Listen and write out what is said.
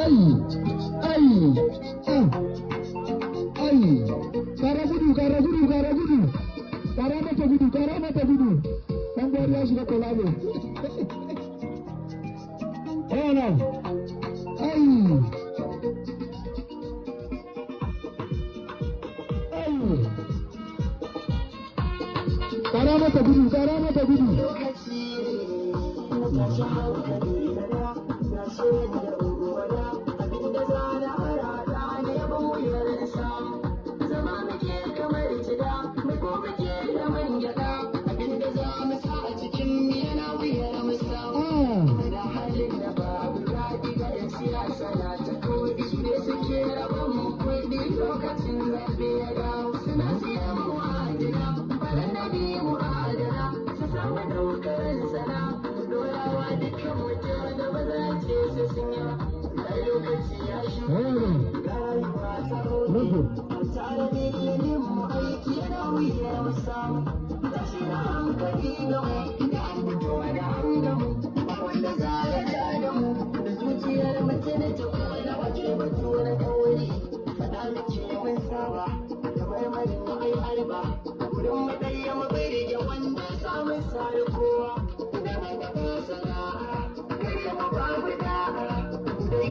ai ai ai kara gudu kara gudu kara gudu kara mata gudu kara mata gudu dan gwari ya shiga kolabo ana ai kara mata gudu kara mata gudu Thank you.